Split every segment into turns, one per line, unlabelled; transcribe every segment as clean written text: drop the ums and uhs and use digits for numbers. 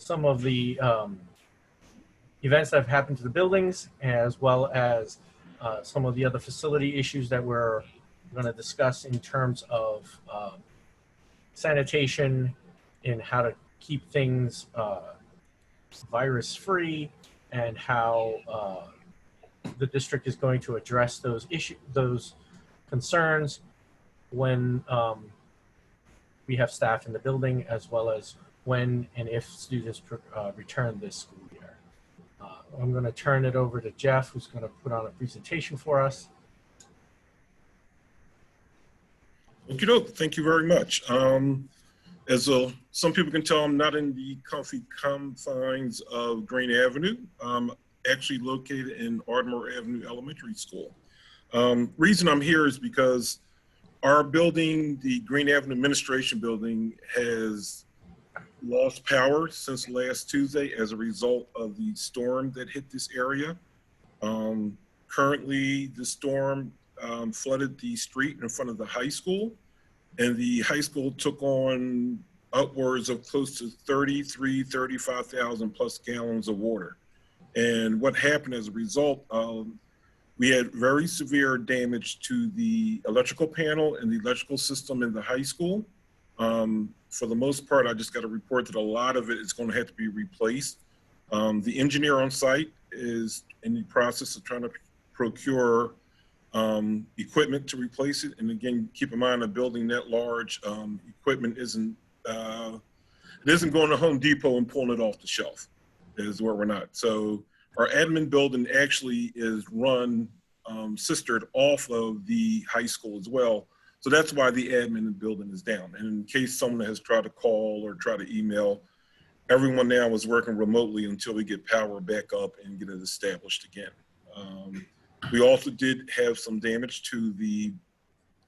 some of the events that have happened to the buildings, as well as some of the other facility issues that we're going to discuss in terms of sanitation and how to keep things virus-free, and how the district is going to address those concerns when we have staff in the building, as well as when and if students return this school year. I'm going to turn it over to Jeff, who's going to put on a presentation for us.
Okie doke, thank you very much. As some people can tell, I'm not in the comfy confines of Green Avenue. I'm actually located in Ardmore Avenue Elementary School. Reason I'm here is because our building, the Green Avenue Administration Building, has lost power since last Tuesday as a result of the storm that hit this area. Currently, the storm flooded the street in front of the high school, and the high school took on upwards of close to 35,000 plus gallons of water. And what happened as a result, we had very severe damage to the electrical panel and the electrical system in the high school. For the most part, I just got to report that a lot of it is going to have to be replaced. The engineer on site is in the process of trying to procure equipment to replace it. And again, keep in mind, a building that large, equipment isn't going to Home Depot and pulling it off the shelf, is where we're not. So our admin building actually is run, sistered off of the high school as well. So that's why the admin building is down. And in case someone has tried to call or try to email, everyone now is working remotely until we get power back up and get it established again. We also did have some damage to the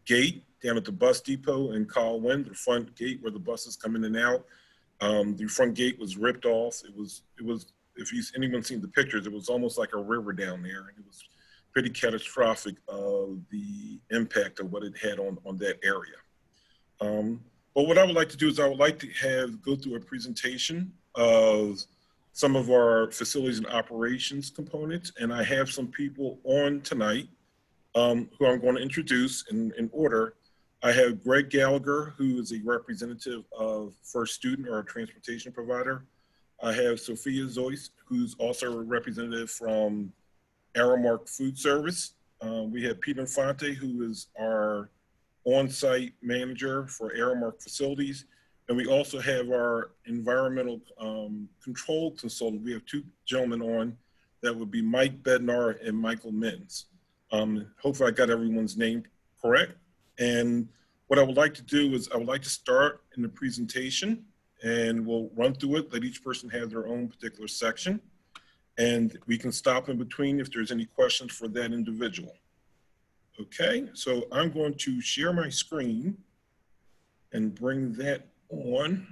gate down at the bus depot in Colwyn, the front gate where the buses come in and out. The front gate was ripped off. It was, if anyone's seen the pictures, it was almost like a river down there. And it was pretty catastrophic of the impact of what it had on that area. But what I would like to do is I would like to go through a presentation of some of our facilities and operations components. And I have some people on tonight who I'm going to introduce in order. I have Greg Gallagher, who is a representative of First Student, or a transportation provider. I have Sophia Zoyce, who's also a representative from Aramark Food Service. We have Peter Infante, who is our on-site manager for Aramark Facilities. And we also have our environmental control consultant. We have two gentlemen on. That would be Mike Bednar and Michael Mins. Hopefully I got everyone's name correct. And what I would like to do is I would like to start in the presentation, and we'll run through it, let each person have their own particular section. And we can stop in between if there's any questions for that individual. Okay, so I'm going to share my screen and bring that on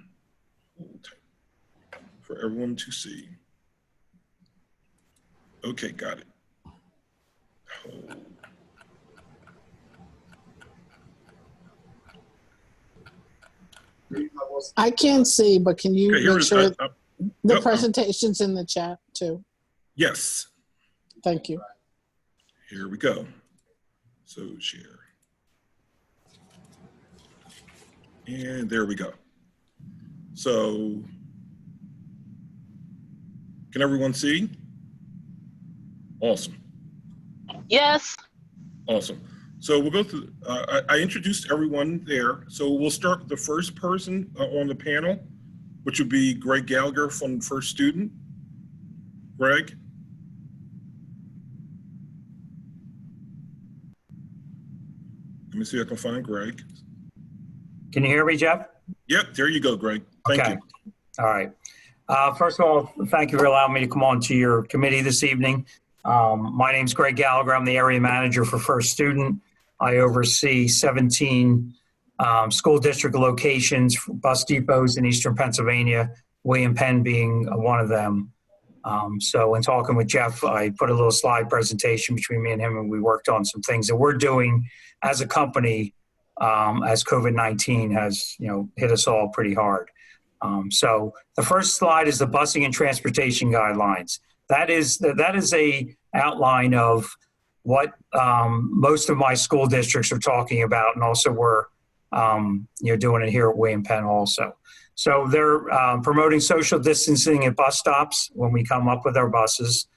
for everyone to see. Okay, got it. Oh.
I can see, but can you
Okay,
make sure the
yep,
presentation's in the chat too?
Yes.
Thank you.
Here we go. So share. And there we go. So can everyone see? Awesome.
Yes.
Awesome. So we'll go through, I introduced everyone there. So we'll start with the first person on the panel, which would be Greg Gallagher from First Student. Greg? Let me see if I can find Greg.
Can you hear me, Jeff?
Yep, there you go, Greg. Thank you.
All right. First of all, thank you for allowing me to come on to your committee this evening. My name's Greg Gallagher. I'm the area manager for First Student. I oversee 17 school district locations, bus depots in Eastern Pennsylvania, William Penn being one of them. So in talking with Jeff, I put a little slide presentation between me and him, and we worked on some things that we're doing as a company as COVID-19 has hit us all pretty hard. So the first slide is the busing and transportation guidelines. That is a outline of what most of my school districts are talking about, and also we're doing it here at William Penn also. So they're promoting social distancing at bus stops when we come up with our buses.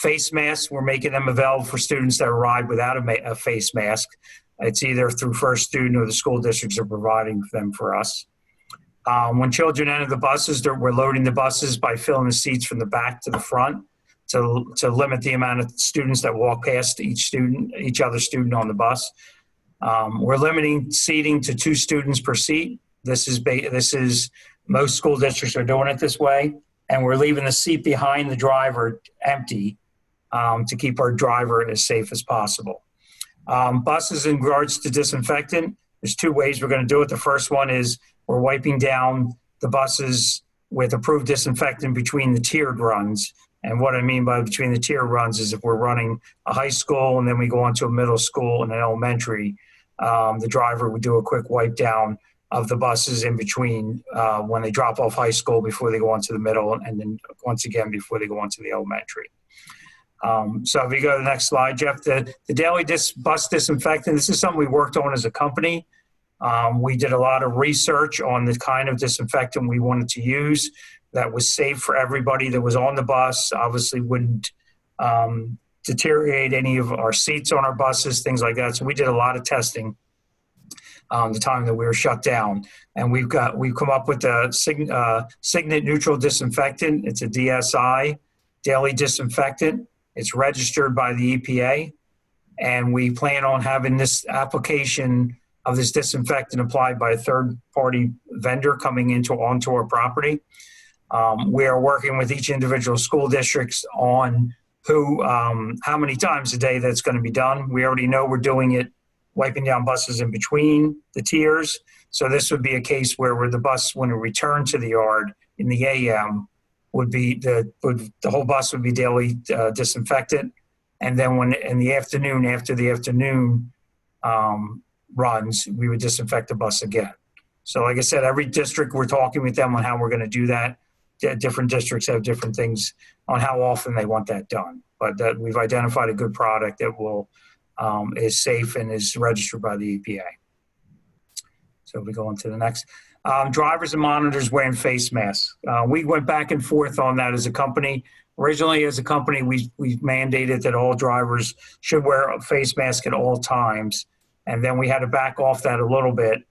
Face masks, we're making them available for students that arrive without a face mask. It's either through First Student or the school districts are providing them for us. When children enter the buses, we're loading the buses by filling the seats from the back to the front to limit the amount of students that walk past each other student on the bus. We're limiting seating to 2 students per seat. This is most school districts are doing it this way, and we're leaving the seat behind the driver empty to keep our driver as safe as possible. Buses in regards to disinfectant, there's 2 ways we're going to do it. The first one is we're wiping down the buses with approved disinfectant between the tiered runs. And what I mean by between the tiered runs is if we're running a high school and then we go on to a middle school and an elementary, the driver would do a quick wipe down of the buses in between when they drop off high school before they go on to the middle, and then once again before they go on to the elementary. So if you go to the next slide, Jeff, the daily bus disinfectant, this is something we worked on as a company. We did a lot of research on the kind of disinfectant we wanted to use that was safe for everybody that was on the bus, obviously wouldn't deteriorate any of our seats on our buses, things like that. So we did a lot of testing the time that we were shut down. And we've come up with a Signet Neutral Disinfectant. It's a DSI, daily disinfectant. It's registered by the EPA. And we plan on having this application of this disinfectant applied by a third-party vendor coming onto our property. We are working with each individual school districts on how many times a day that's going to be done. We already know we're doing it, wiping down buses in between the tiers. So this would be a case where the bus, when it returned to the yard in the AM, would be the whole bus would be daily disinfected. And then when in the afternoon, after the afternoon runs, we would disinfect the bus again. So like I said, every district, we're talking with them on how we're going to do that. Different districts have different things on how often they want that done. But that we've identified a good product that is safe and is registered by the EPA. So we go on to the next. Drivers and monitors wearing face masks. We went back and forth on that as a company. Originally, as a company, we mandated that all drivers should wear a face mask at all times. And then we had to back off that a little bit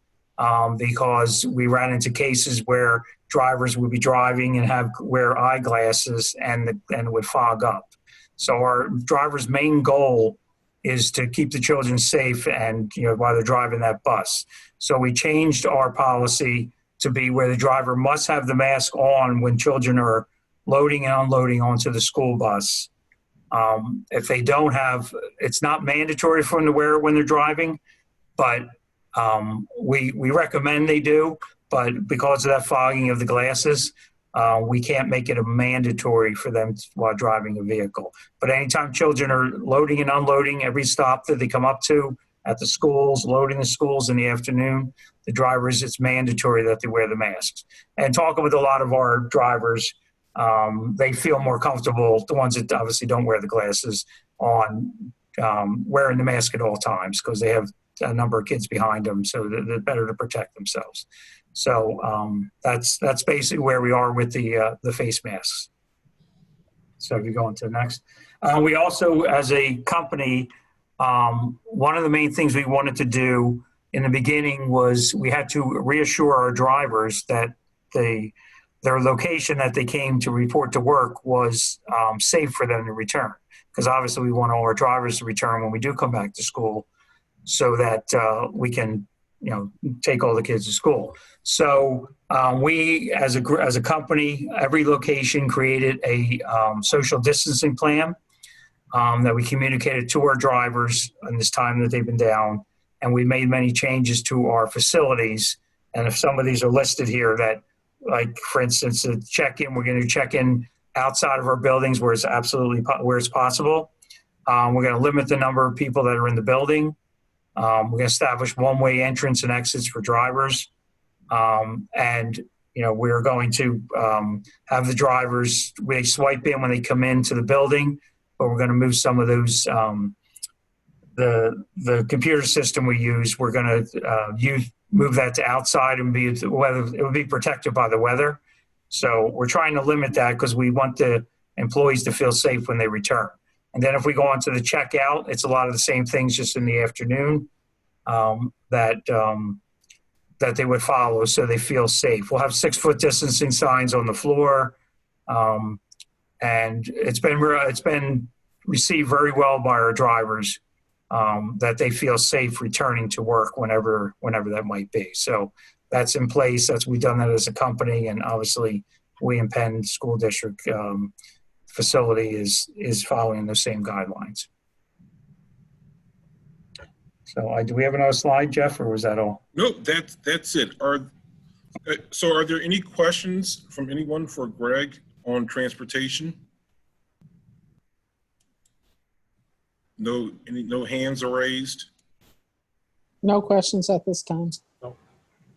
because we ran into cases where drivers would be driving and wear eyeglasses and it would fog up. So our driver's main goal is to keep the children safe and while they're driving that bus. So we changed our policy to be where the driver must have the mask on when children are loading and unloading onto the school bus. If they don't have, it's not mandatory for them to wear it when they're driving, but we recommend they do. But because of that fogging of the glasses, we can't make it a mandatory for them while driving a vehicle. But anytime children are loading and unloading, every stop that they come up to at the schools, loading the schools in the afternoon, the drivers, it's mandatory that they wear the masks. And talking with a lot of our drivers, they feel more comfortable, the ones that obviously don't wear the glasses, on wearing the mask at all times because they have a number of kids behind them, so they're better to protect themselves. So that's basically where we are with the face masks. So if you go on to the next. We also, as a company, one of the main things we wanted to do in the beginning was we had to reassure our drivers that their location that they came to report to work was safe for them to return. Because obviously we want all our drivers to return when we do come back to school so that we can take all the kids to school. So we, as a company, every location created a social distancing plan that we communicated to our drivers in this time that they've been down. And we made many changes to our facilities. And if some of these are listed here that, like, for instance, the check-in, we're going to check in outside of our buildings where it's possible. We're going to limit the number of people that are in the building. We're going to establish one-way entrance and exits for drivers. And, we're going to have the drivers, they swipe in when they come into the building, but we're going to move some of those, the computer system we use, we're going to move that to outside and it would be protected by the weather. So we're trying to limit that because we want the employees to feel safe when they return. And then if we go on to the checkout, it's a lot of the same things just in the afternoon that they would follow so they feel safe. We'll have 6-foot distancing signs on the floor. And it's been received very well by our drivers that they feel safe returning to work whenever that might be. So that's in place. We've done that as a company, and obviously William Penn School District facility is following those same guidelines. So do we have another slide, Jeff, or was that all?
No, that's it. So are there any questions from anyone for Greg on transportation? No hands are raised?
No questions at this time.
Oh,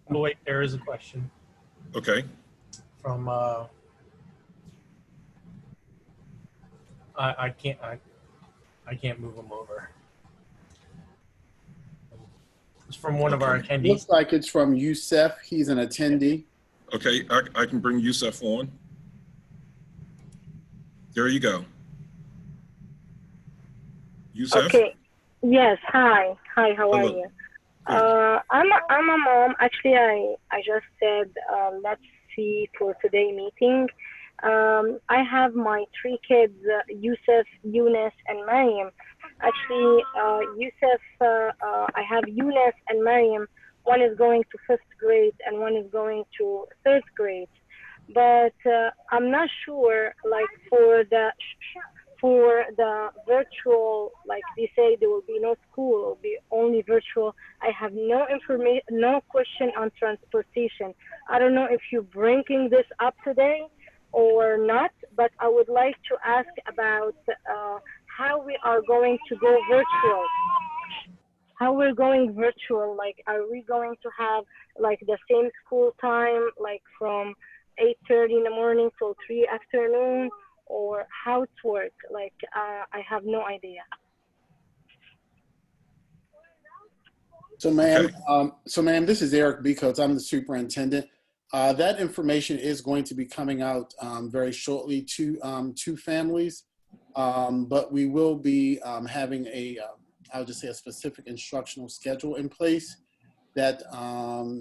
wait, there is a question
Okay.
from, I can't move them over. It's from one of our attendees.
Looks like it's from Youssef. He's an attendee.
Okay, I can bring Youssef on. There you go. Youssef?
Okay. Yes. Hi. Hi. How are
Hello.
you? I'm a mom. Actually, I just said let's see for today meeting. I have my 3 kids, Youssef, Eunice, and Mariam. Actually, Youssef, I have Eunice and Mariam. One is going to 5th grade and one is going to 3rd grade. But I'm not sure, like for the virtual, like they say there will be no school, it will be only virtual. I have no information, no question on transportation. I don't know if you're bringing this up today or not, but I would like to ask about how we are going to go virtual. How we're going virtual, like are we going to have like the same school time, like from 8:30 in the morning till 3 afternoon, or how it works? Like I have no idea.
So ma'am, this is Eric because I'm the superintendent. That information is going to be coming out very shortly to families, but we will be having I'll just say a specific instructional schedule in place that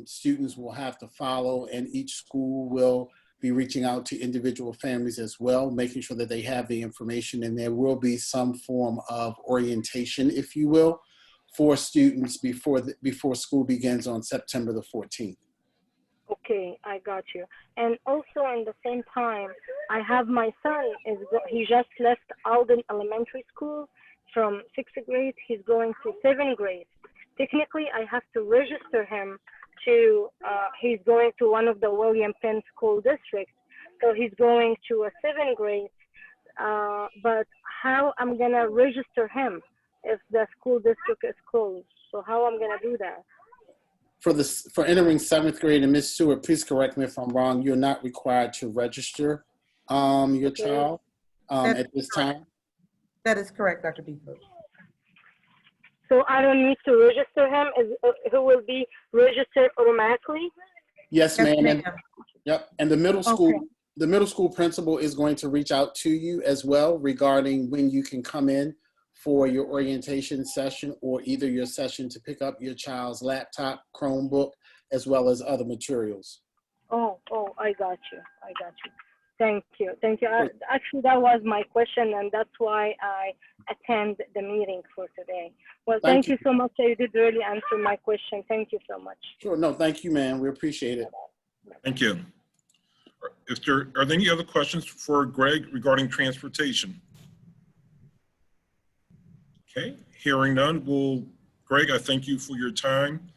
students will have to follow, and each school will be reaching out to individual families as well, making sure that they have the information, and there will be some form of orientation, if you will, for students before school begins on September the 14th.
Okay, I got you. And also in the same time, I have my son, he just left Alden Elementary School from 6th grade. He's going to 7th grade. Technically, I have to register him to, he's going to one of the William Penn School Districts. So he's going to a 7th grade. But how I'm gonna register him if the school district is closed? So how I'm gonna do that?
For entering 7th grade, and Ms. Stewart, please correct me if I'm wrong, you're not required to register your child at this time?
That is correct, Dr. Beaver.
So I don't need to register him? He will be registered automatically?
Yes,
Yes,
ma'am.
ma'am.
Yep, and the middle school principal is going to reach out to you as well regarding when you can come in for your orientation session, or either your session to pick up your child's laptop, Chromebook, as well as other materials.
Oh, I got you. Thank you. Actually, that was my question, and that's why I attend the meeting for today. Well, thank you so much. You did really answer my question. Thank you so much.
Sure, no, thank you, ma'am. We appreciate it.
Thank you. Are there any other questions for Greg regarding transportation? Okay, hearing none, Greg, I thank you for your time.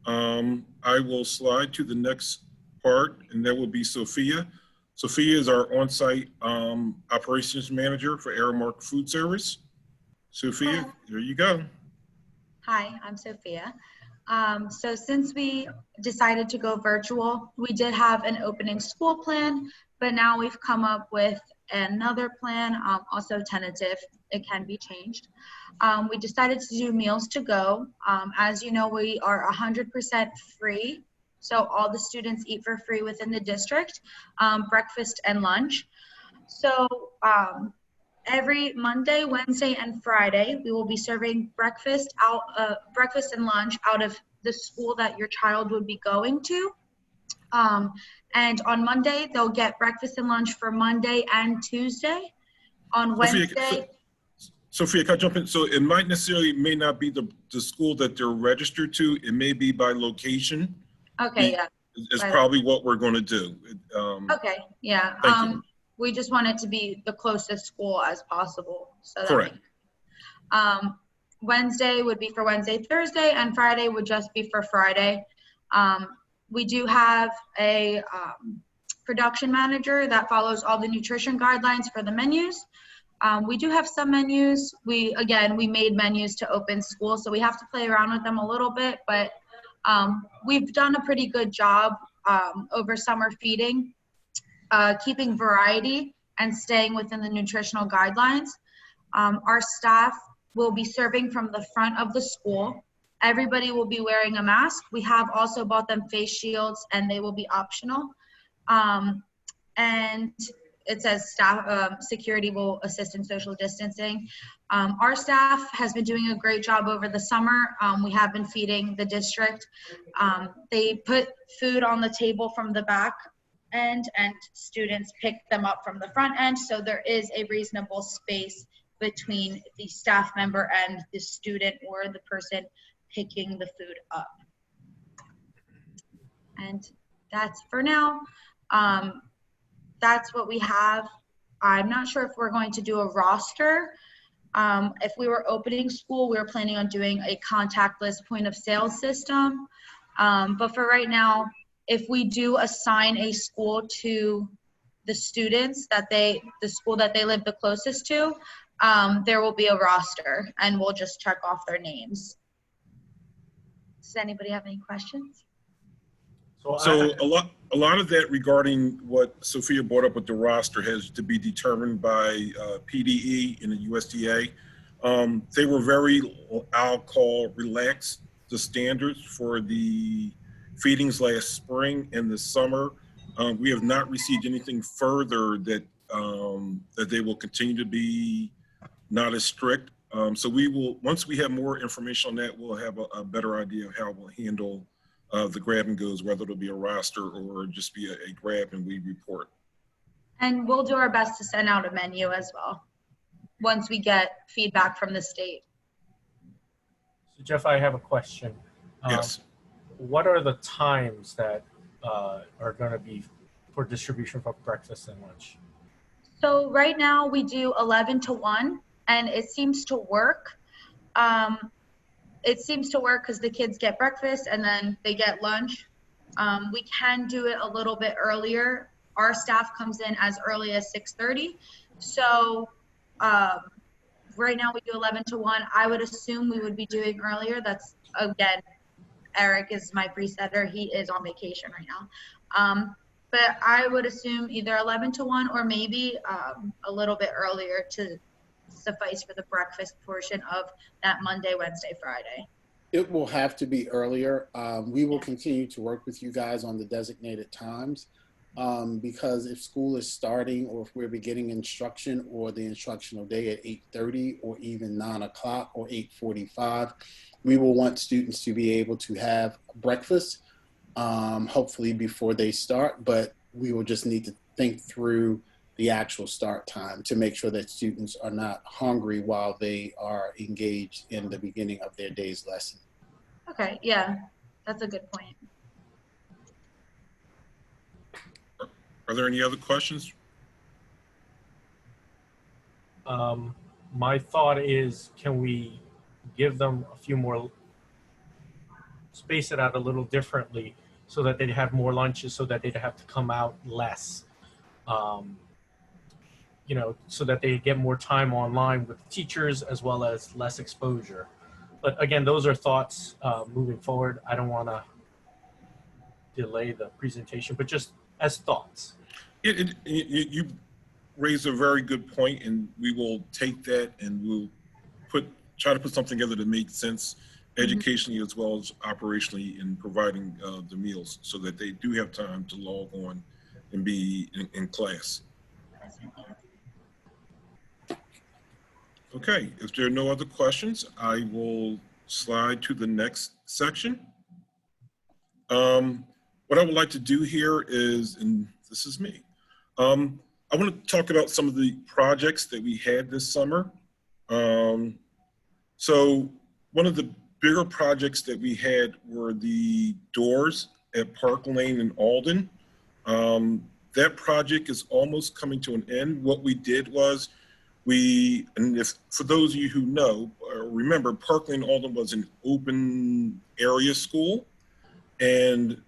I will slide to the next part, and that will be Sophia. Sophia is our on-site operations manager for Aramark Food Service. Sophia, there you go.
Hi, I'm Sophia. So since we decided to go virtual, we did have an opening school plan, but now we've come up with another plan, also tentative. It can be changed. We decided to do meals to go. As you know, we are 100% free. So all the students eat for free within the district, breakfast and lunch. So every Monday, Wednesday, and Friday, we will be serving breakfast and lunch out of the school that your child would be going to. And on Monday, they'll get breakfast and lunch for Monday and Tuesday. On Wednesday.
Sophia, can I jump in? So it may not be the school that they're registered to. It may be by location.
Okay, yeah.
It's probably what we're going to do.
Okay, yeah.
Thank you.
We just want it to be the closest school as possible. So
Correct.
Wednesday would be for Wednesday, Thursday, and Friday would just be for Friday. We do have a production manager that follows all the nutrition guidelines for the menus. We do have some menus. We made menus to open school, so we have to play around with them a little bit, but we've done a pretty good job over summer feeding, keeping variety and staying within the nutritional guidelines. Our staff will be serving from the front of the school. Everybody will be wearing a mask. We have also bought them face shields, and they will be optional. And it says staff security will assist in social distancing. Our staff has been doing a great job over the summer. We have been feeding the district. They put food on the table from the back end, and students pick them up from the front end. So there is a reasonable space between the staff member and the student or the person picking the food up. And that's for now. That's what we have. I'm not sure if we're going to do a roster. If we were opening school, we were planning on doing a contactless point of sale system. But for right now, if we do assign a school to the students the school that they live the closest to, there will be a roster, and we'll just check off their names. Does anybody have any questions?
So a lot of that regarding what Sophia brought up with the roster has to be determined by PDE and the USDA. They were very, I'll call, relaxed the standards for the feedings last spring and the summer. We have not received anything further that that they will continue to be not as strict. So we will, once we have more information on that, we'll have a better idea of how we'll handle the grab and goes, whether it'll be a roster or just be a grab and we report.
And we'll do our best to send out a menu as well once we get feedback from the state.
So Jeff, I have a question.
Yes.
What are the times that are going to be for distribution for breakfast and lunch?
So right now we do 11 to 1, and it seems to work. It seems to work because the kids get breakfast and then they get lunch. We can do it a little bit earlier. Our staff comes in as early as 6:30. So right now we do 11 to 1. I would assume we would be doing earlier. That's, again, Eric is my presetter. He is on vacation right now. But I would assume either 11 to 1 or maybe a little bit earlier to suffice for the breakfast portion of that Monday, Wednesday, Friday.
It will have to be earlier. We will continue to work with you guys on the designated times because if school is starting or if we're beginning instruction or the instructional day at 8:30 or even 9 o'clock or 8:45, we will want students to be able to have breakfast, hopefully before they start, but we will just need to think through the actual start time to make sure that students are not hungry while they are engaged in the beginning of their day's lesson.
Okay, yeah, that's a good point.
Are there any other questions?
My thought is, can we give them a few more, space it out a little differently so that they'd have more lunches, so that they'd have to come out less, you know, so that they get more time online with teachers as well as less exposure. But again, those are thoughts moving forward. I don't want to delay the presentation, but just as thoughts.
You raised a very good point, and we will take that and we'll try to put something together that makes sense educationally as well as operationally in providing the meals so that they do have time to log on and be in class. Okay, if there are no other questions, I will slide to the next section. What I would like to do here is, and this is me, I want to talk about some of the projects that we had this summer. So one of the bigger projects that we had were the doors at Park Lane in Alden. That project is almost coming to an end. What we did was for those of you who know, remember, Park Lane Alden was an open area school, and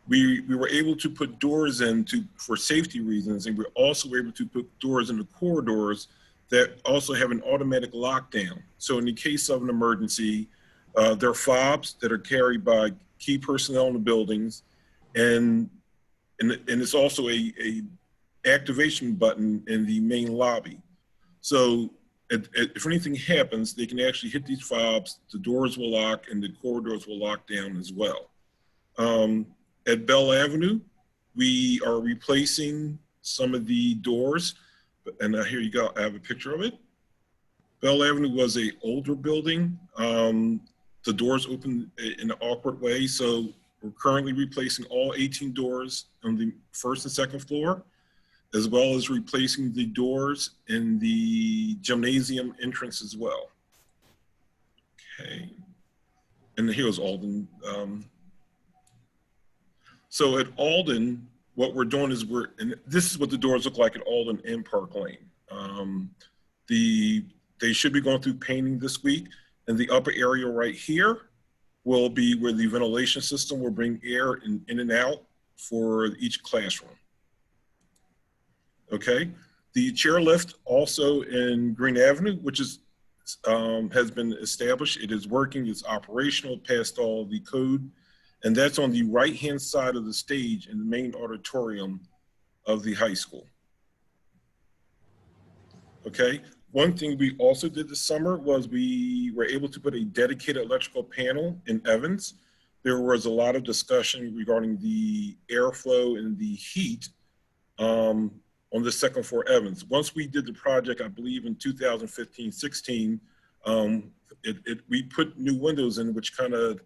we were able to put doors in for safety reasons, and we also were able to put doors in the corridors that also have an automatic lockdown. So in the case of an emergency, there are fobs that are carried by key personnel in the buildings, and it's also a activation button in the main lobby. So if anything happens, they can actually hit these fobs, the doors will lock, and the corridors will lock down as well. At Bell Avenue, we are replacing some of the doors, and here you go, I have a picture of it. Bell Avenue was an older building. The doors open in an awkward way, so we're currently replacing all 18 doors on the first and second floor, as well as replacing the doors in the gymnasium entrance as well. Okay, and here's Alden. So at Alden, what we're doing is and this is what the doors look like at Alden and Park Lane. They should be going through painting this week, and the upper area right here will be where the ventilation system will bring air in and out for each classroom. Okay, the chairlift also in Green Avenue, which is has been established. It is working, it's operational, passed all the code, and that's on the right-hand side of the stage in the main auditorium of the high school. Okay, one thing we also did this summer was we were able to put a dedicated electrical panel in Evans. There was a lot of discussion regarding the airflow and the heat on the second floor Evans. Once we did the project, I believe in 2015-16, we put new windows in, which kind of,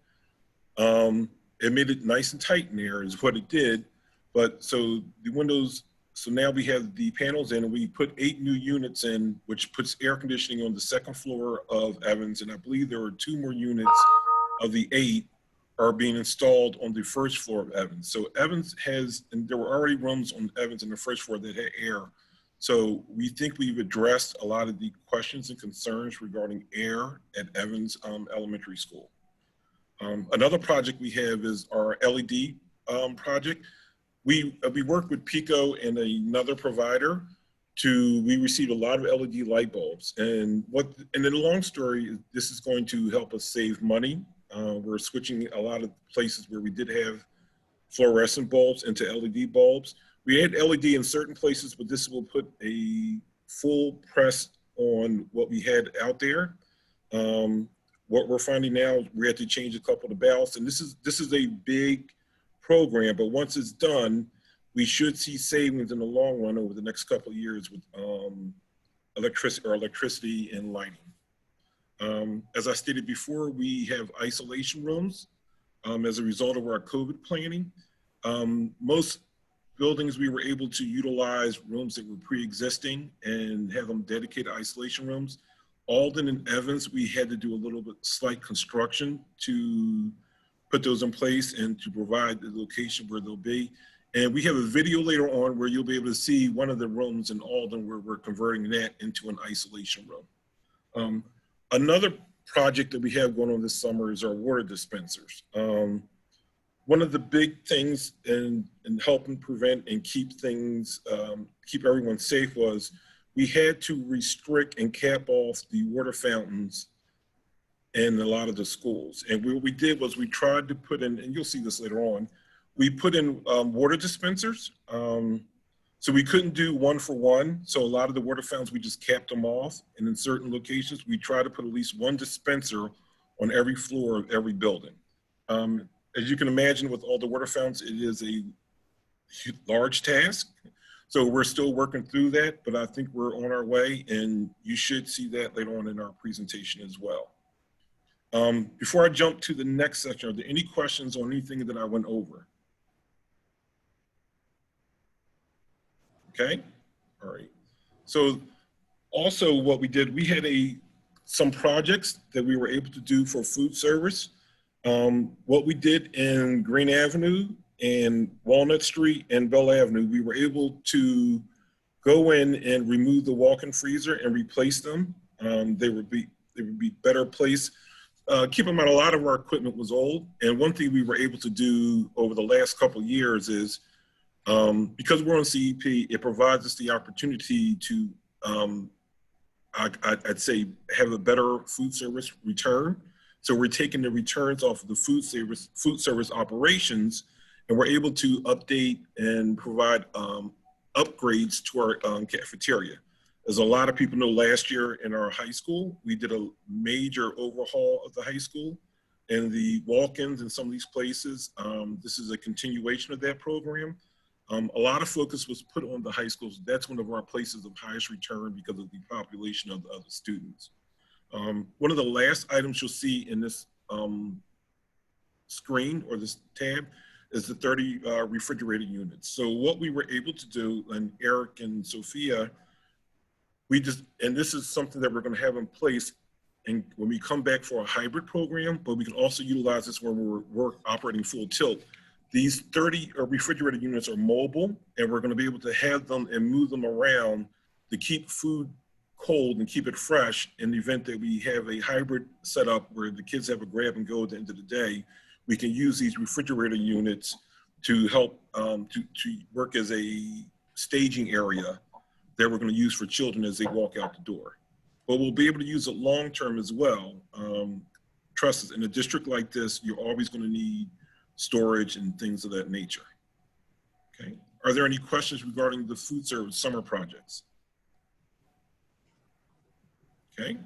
it made it nice and tight in there is what it did. But so the windows, so now we have the panels in, and we put 8 new units in, which puts air conditioning on the second floor of Evans. And I believe there are 2 more units of the 8 are being installed on the first floor of Evans. So Evans has, and there were already rooms on Evans in the first floor that had air. So we think we've addressed a lot of the questions and concerns regarding air at Evans Elementary School. Another project we have is our LED project. We worked with Pico and another provider we received a lot of LED light bulbs. And in the long story, this is going to help us save money. We're switching a lot of places where we did have fluorescent bulbs into LED bulbs. We had LED in certain places, but this will put a full press on what we had out there. What we're finding now, we have to change a couple of the ballasts, and this is a big program, but once it's done, we should see savings in the long run over the next couple of years with electricity and lighting. As I stated before, we have isolation rooms as a result of our COVID planning. Most buildings, we were able to utilize rooms that were pre-existing and have them dedicated isolation rooms. Alden and Evans, we had to do a little bit slight construction to put those in place and to provide the location where they'll be. And we have a video later on where you'll be able to see one of the rooms in Alden where we're converting that into an isolation room. Another project that we have going on this summer is our water dispensers. One of the big things in helping prevent and keep everyone safe was we had to restrict and cap off the water fountains in a lot of the schools. And what we did was we tried to put in, and you'll see this later on, we put in water dispensers. So we couldn't do one for one. So a lot of the water fountains, we just capped them off. And in certain locations, we try to put at least one dispenser on every floor of every building. As you can imagine, with all the water fountains, it is a large task. So we're still working through that, but I think we're on our way, and you should see that later on in our presentation as well. Before I jump to the next section, are there any questions on anything that I went over? Okay, all right. So also what we did, we had some projects that we were able to do for food service. What we did in Green Avenue and Walnut Street and Bell Avenue, we were able to go in and remove the walk-in freezer and replace them. They would be better placed. Keep in mind, a lot of our equipment was old, and one thing we were able to do over the last couple of years is, because we're on CEP, it provides us the opportunity to, I'd say, have a better food service return. So we're taking the returns off of the food service operations, and we're able to update and provide upgrades to our cafeteria. As a lot of people know, last year in our high school, we did a major overhaul of the high school and the walk-ins in some of these places. This is a continuation of that program. A lot of focus was put on the high schools. That's one of our places of highest return because of the population of the students. One of the last items you'll see in this screen or this tab is the 30 refrigerated units. So what we were able to do, and Eric and Sophia, and this is something that we're going to have in place and when we come back for a hybrid program, but we can also utilize this when we're operating full tilt. These 30 refrigerated units are mobile, and we're going to be able to have them and move them around to keep food cold and keep it fresh in the event that we have a hybrid setup where the kids have a grab and go at the end of the day. We can use these refrigerator units to help to work as a staging area that we're going to use for children as they walk out the door. But we'll be able to use it long-term as well. Trust us, in a district like this, you're always going to need storage and things of that nature. Okay. Are there any questions regarding the food service summer projects? Okay.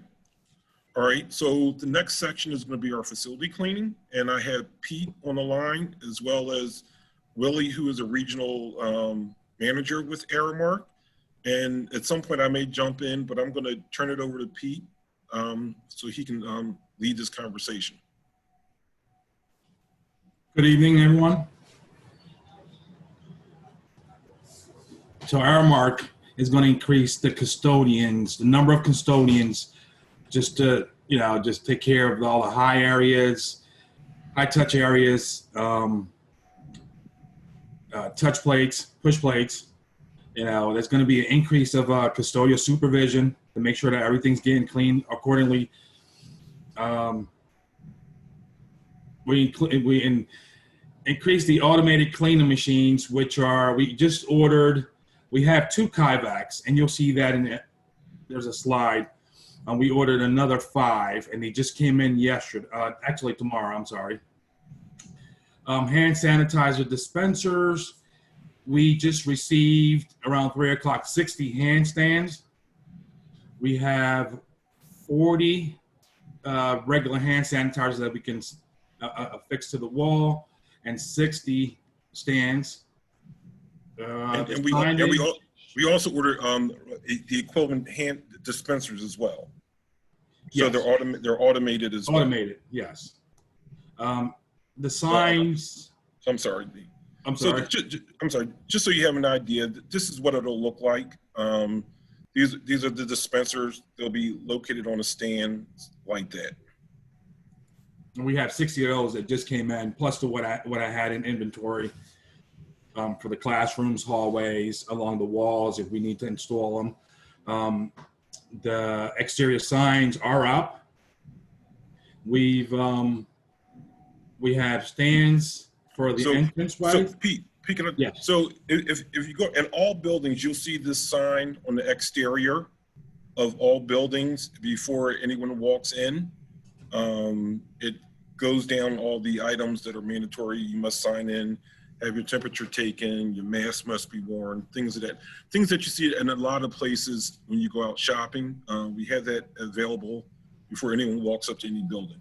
All right, so the next section is going to be our facility cleaning, and I have Pete on the line as well as Willie, who is a regional manager with Aramark. And at some point I may jump in, but I'm going to turn it over to Pete so he can lead this conversation.
Good evening, everyone. So Aramark is going to increase the custodians, the number of custodians, just to, just take care of all the high areas, high touch areas, touch plates, push plates. There's going to be an increase of custodial supervision to make sure that everything's getting cleaned accordingly. We increase the automated cleaning machines, which we just ordered. We have 2 Kyvacs, and you'll see that there's a slide. We ordered another 5, and they just came in yesterday. Actually, tomorrow. I'm sorry. Hand sanitizer dispensers. We just received around 3 o'clock 60 handstands. We have 40 regular hand sanitizers that we can affix to the wall, and 60 stands.
And we also ordered the equivalent hand dispensers as well. So yes. They're automated as well.
Automated, yes. The signs.
I'm sorry.
I'm sorry.
I'm sorry. Just so you have an idea, this is what it'll look like. These are the dispensers. They'll be located on a stand like that.
And we have 60 of those that just came in, plus to what I had in inventory for the classrooms, hallways, along the walls if we need to install them. The exterior signs are up. We have stands for the entranceway.
So Pete,
yes.
So if you go in all buildings, you'll see this sign on the exterior of all buildings before anyone walks in. It goes down all the items that are mandatory. You must sign in, have your temperature taken, your mask must be worn, things that you see in a lot of places when you go out shopping. We have that available before anyone walks up to any building.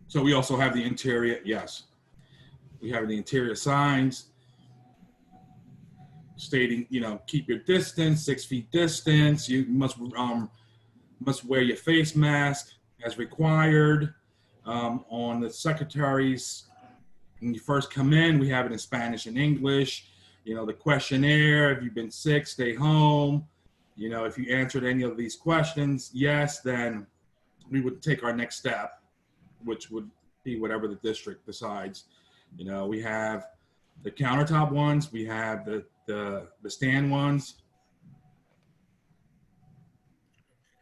So we also have the interior, yes. We have the interior signs stating, keep your distance, 6 feet distance. You must wear your face mask as required. On the secretaries, when you first come in, we have it in Spanish and English. The questionnaire, if you've been sick, stay home. If you answered any of these questions, yes, then we would take our next step, which would be whatever the district decides. We have the countertop ones, we have the stand ones.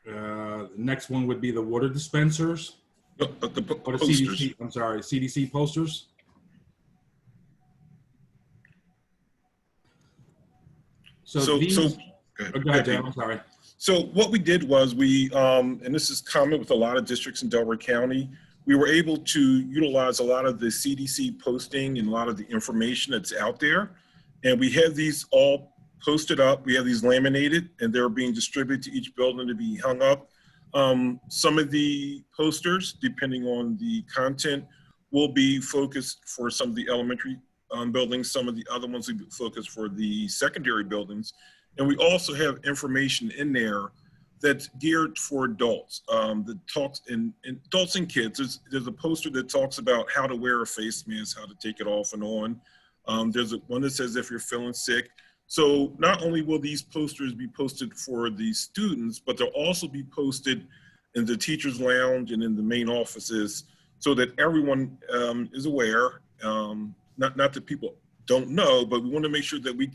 The next one would be the water dispensers.
The
Or the
posters.
CDC, I'm sorry, CDC posters.
So,
these,
so
go ahead, Joe, I'm sorry.
So what we did was we, and this is common with a lot of districts in Delaware County, we were able to utilize a lot of the CDC posting and a lot of the information that's out there. And we have these all posted up. We have these laminated and they're being distributed to each building to be hung up. Some of the posters, depending on the content, will be focused for some of the elementary buildings. Some of the other ones will be focused for the secondary buildings. And we also have information in there that's geared for adults, that talks in adults and kids. There's a poster that talks about how to wear a face mask, how to take it off and on. There's one that says if you're feeling sick. So not only will these posters be posted for the students, but they'll also be posted in the teacher's lounge and in the main offices so that everyone is aware. Not that people don't know, but we want to make sure that we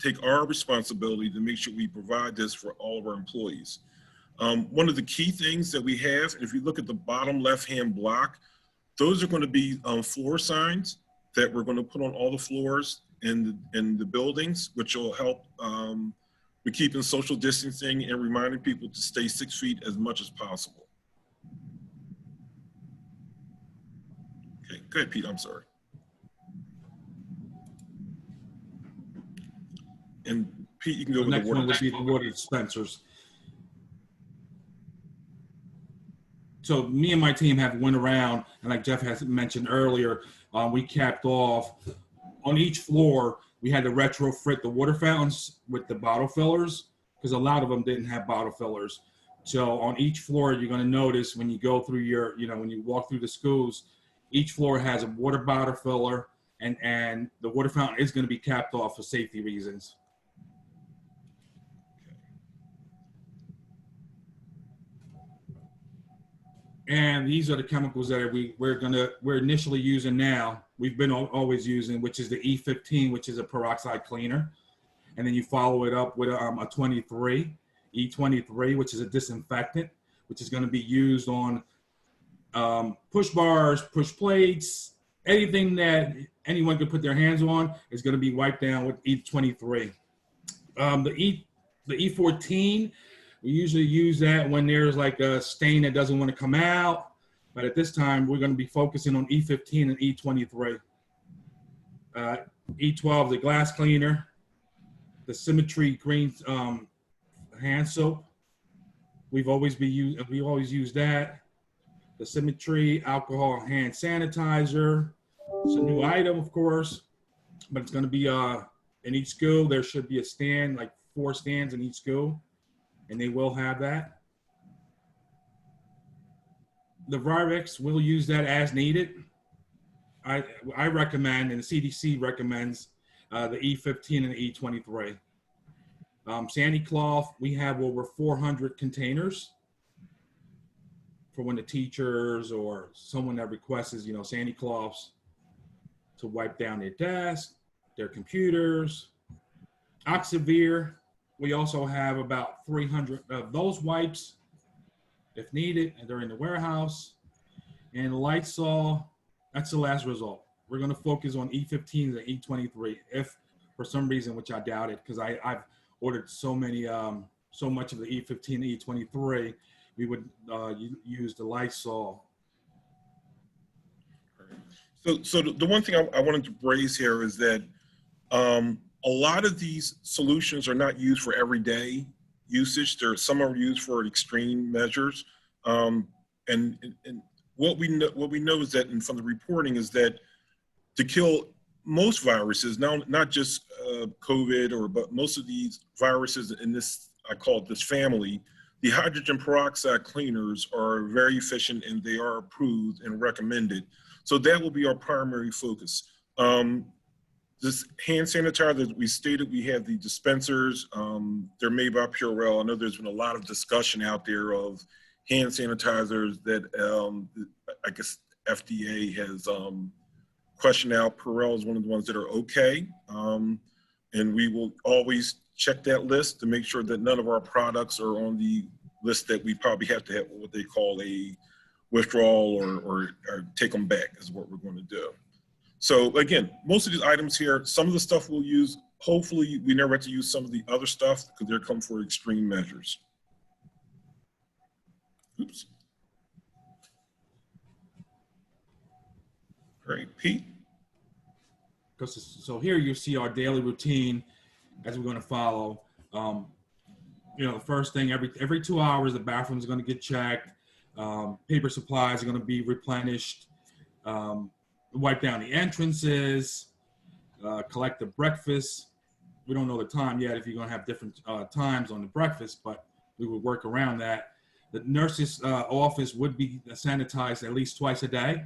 take our responsibility to make sure we provide this for all of our employees. One of the key things that we have, if you look at the bottom left-hand block, those are going to be floor signs that we're going to put on all the floors in the buildings, which will help with keeping social distancing and reminding people to stay 6 feet as much as possible. Okay, go ahead, Pete, I'm sorry. And Pete, you can go with the
next
water.
one would be the water dispensers. So me and my team have went around, and like Jeff has mentioned earlier, we capped off on each floor. We had to retrofit the water fountains with the bottle fillers because a lot of them didn't have bottle fillers. So on each floor, you're going to notice when you go through your, when you walk through the schools, each floor has a water bottle filler, and the water fountain is going to be capped off for safety reasons. And these are the chemicals that we're initially using now. We've been always using, which is the E15, which is a peroxide cleaner. And then you follow it up with a 23, E23, which is a disinfectant, which is going to be used on push bars, push plates, anything that anyone could put their hands on is going to be wiped down with E23. The E14, we usually use that when there's like a stain that doesn't want to come out. But at this time, we're going to be focusing on E15 and E23. E12, the glass cleaner, the Symmetry green hand soap. We always use that. The Symmetry alcohol hand sanitizer. It's a new item, of course, but it's going to be in each school. There should be a stand, like 4 stands in each school, and they will have that. The Virex, we'll use that as needed. I recommend, and the CDC recommends, the E15 and the E23. Sandy cloth, we have over 400 containers for when the teachers or someone that requests, sandy cloths to wipe down their desk, their computers. Oxivir, we also have about 300 of those wipes if needed, and they're in the warehouse. And Lysol, that's the last result. We're going to focus on E15 and E23 if for some reason, which I doubt it, because I've ordered so many so much of the E15, E23, we would use the Lysol.
So the one thing I wanted to raise here is that a lot of these solutions are not used for everyday usage. Some are used for extreme measures. And what we know is that, and from the reporting, is that to kill most viruses, not just COVID, but most of these viruses in this, I call it this family, the hydrogen peroxide cleaners are very efficient and they are approved and recommended. So that will be our primary focus. This hand sanitizer that we stated, we have the dispensers. They're made by Purell. I know there's been a lot of discussion out there of hand sanitizers that I guess FDA has questioned out. Purell is one of the ones that are okay. And we will always check that list to make sure that none of our products are on the list that we probably have to have what they call a withdrawal or take them back is what we're going to do. So again, most of these items here, some of the stuff we'll use, hopefully we never have to use some of the other stuff because they're come for extreme measures. Oops. All right, Pete.
So here you see our daily routine as we're going to follow. You know, the first thing, every 2 hours, the bathroom is going to get checked. Paper supplies are going to be replenished. Wipe down the entrances. Collect the breakfast. We don't know the time yet if you're going to have different times on the breakfast, but we would work around that. The nurse's office would be sanitized at least twice a day,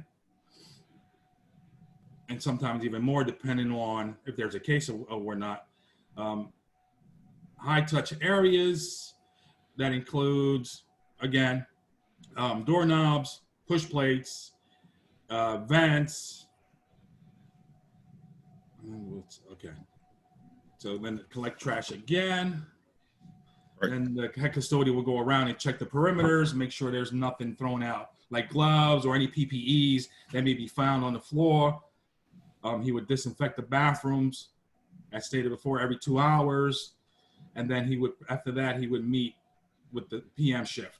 and sometimes even more depending on if there's a case or not. High touch areas, that includes, again, doorknobs, push plates, vents. Okay. So then collect trash again.
Right.
Then the head custodian will go around and check the perimeters, make sure there's nothing thrown out, like gloves or any PPEs that may be found on the floor. He would disinfect the bathrooms, as stated before, every 2 hours. And then he would, after that, he would meet with the PM shift.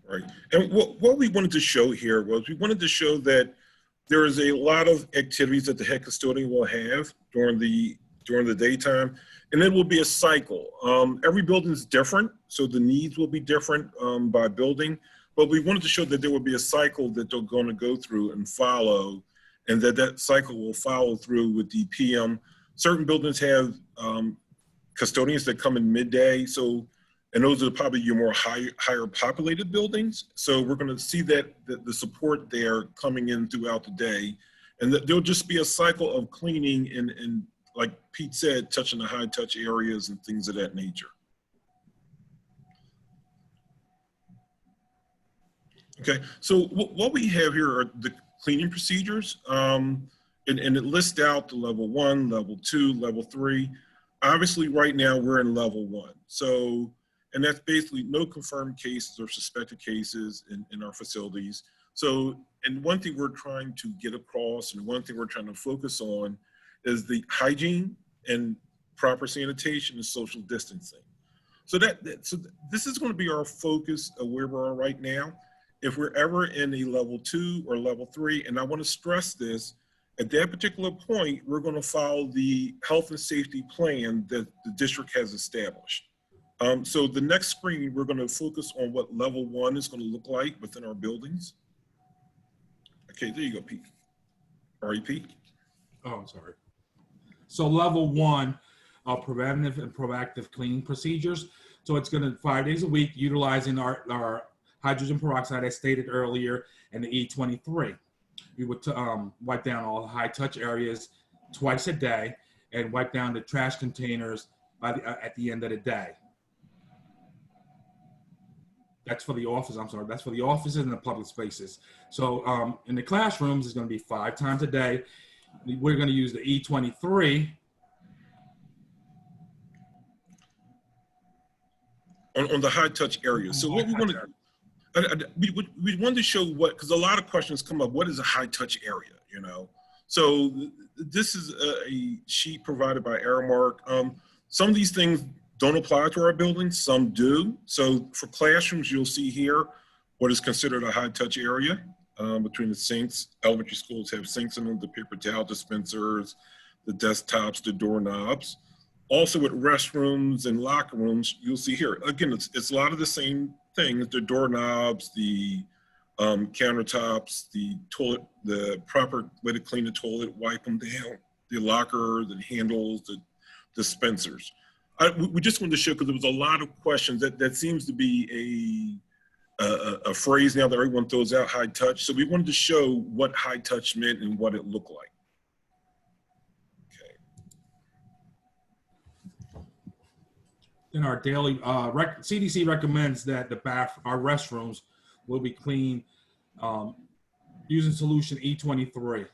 Right. And what we wanted to show here was we wanted to show that there is a lot of activities that the head custodian will have during the daytime, and it will be a cycle. Every building is different, so the needs will be different by building, but we wanted to show that there will be a cycle that they're going to go through and follow, and that cycle will follow through with the PM. Certain buildings have custodians that come in midday, and those are probably your more higher populated buildings. So we're going to see that the support there coming in throughout the day, and that there'll just be a cycle of cleaning and like Pete said, touching the high touch areas and things of that nature. Okay, so what we have here are the cleaning procedures, and it lists out the level 1, level 2, level 3. Obviously, right now we're in level 1. So, and that's basically no confirmed cases or suspected cases in our facilities. So, and one thing we're trying to get across, and one thing we're trying to focus on, is the hygiene and proper sanitation and social distancing. So so this is going to be our focus of where we are right now. If we're ever in a level 2 or level 3, and I want to stress this, at that particular point, we're going to follow the health and safety plan that the district has established. So the next screen, we're going to focus on what level 1 is going to look like within our buildings. Okay, there you go, Pete. All right, Pete.
Oh, I'm sorry. So level 1, preventive and proactive cleaning procedures. So it's going to 5 days a week, utilizing our hydrogen peroxide, as stated earlier, and the E23. We would wipe down all the high touch areas twice a day and wipe down the trash containers at the end of the day. That's for the office. I'm sorry. That's for the offices and the public spaces. So in the classrooms, it's going to be 5 times a day. We're going to use the E23.
On the high touch areas. So what we want to, we wanted to show what, because a lot of questions come up, what is a high touch area, you know? So this is a sheet provided by Aramark. Some of these things don't apply to our buildings, some do. So for classrooms, you'll see here what is considered a high-touch area between the sinks. Elementary schools have sinks in them, the paper towel dispensers, the desktops, the doorknobs. Also with restrooms and locker rooms, you'll see here, again, it's a lot of the same things, the doorknobs, the countertops, the toilet, the proper way to clean the toilet, wipe them down, the locker, the handles, the dispensers. We just wanted to show, because there was a lot of questions, that seems to be a phrase now that everyone throws out, high touch. So we wanted to show what high touch meant and what it looked like.
In our daily, CDC recommends that our restrooms will be cleaned using solution E23.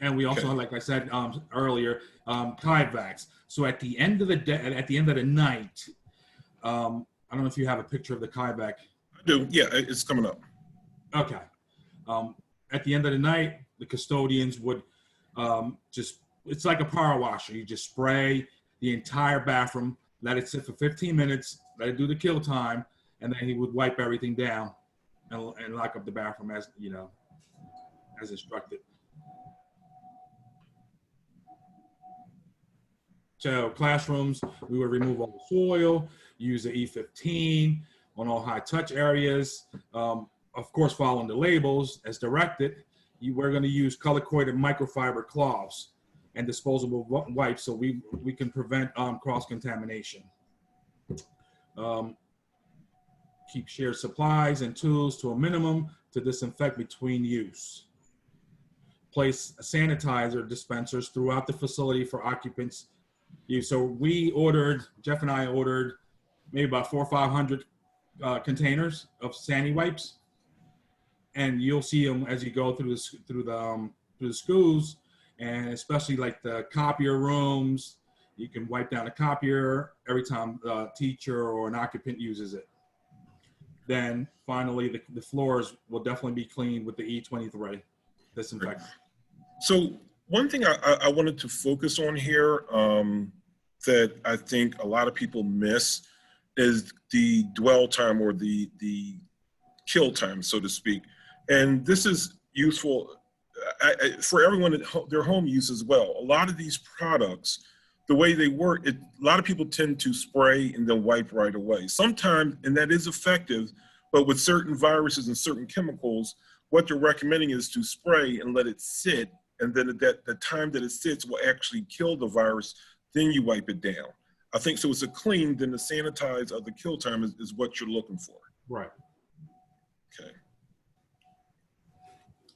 And we also, like I said earlier, Kyvacs. So at the end of the day, at the end of the night, I don't know if you have a picture of the Kyvac.
I do. Yeah, it's coming up.
Okay. At the end of the night, the custodians would it's like a power washer. You just spray the entire bathroom, let it sit for 15 minutes, let it do the kill time, and then he would wipe everything down and lock up the bathroom as, you know, as instructed. So classrooms, we would remove all the soil, use the E15 on all high touch areas. Of course, following the labels as directed, we're going to use color-coded microfiber cloths and disposable wipes so we can prevent cross-contamination. Keep shared supplies and tools to a minimum to disinfect between use. Place sanitizer dispensers throughout the facility for occupants use. So we ordered, Jeff and I ordered maybe about 400 or 500 containers of Sandy wipes, and you'll see them as you go through the schools, and especially like the copier rooms. You can wipe down a copier every time a teacher or an occupant uses it. Then finally, the floors will definitely be cleaned with the E23 disinfectant.
So one thing I wanted to focus on here that I think a lot of people miss is the dwell time, or the kill time, so to speak. And this is useful for everyone at their home use as well. A lot of these products, the way they work, a lot of people tend to spray and then wipe right away. Sometimes, and that is effective, but with certain viruses and certain chemicals, what they're recommending is to spray and let it sit, and then the time that it sits will actually kill the virus, then you wipe it down. I think so. It's a clean, then the sanitize of the kill time is what you're looking for.
Right.
Okay.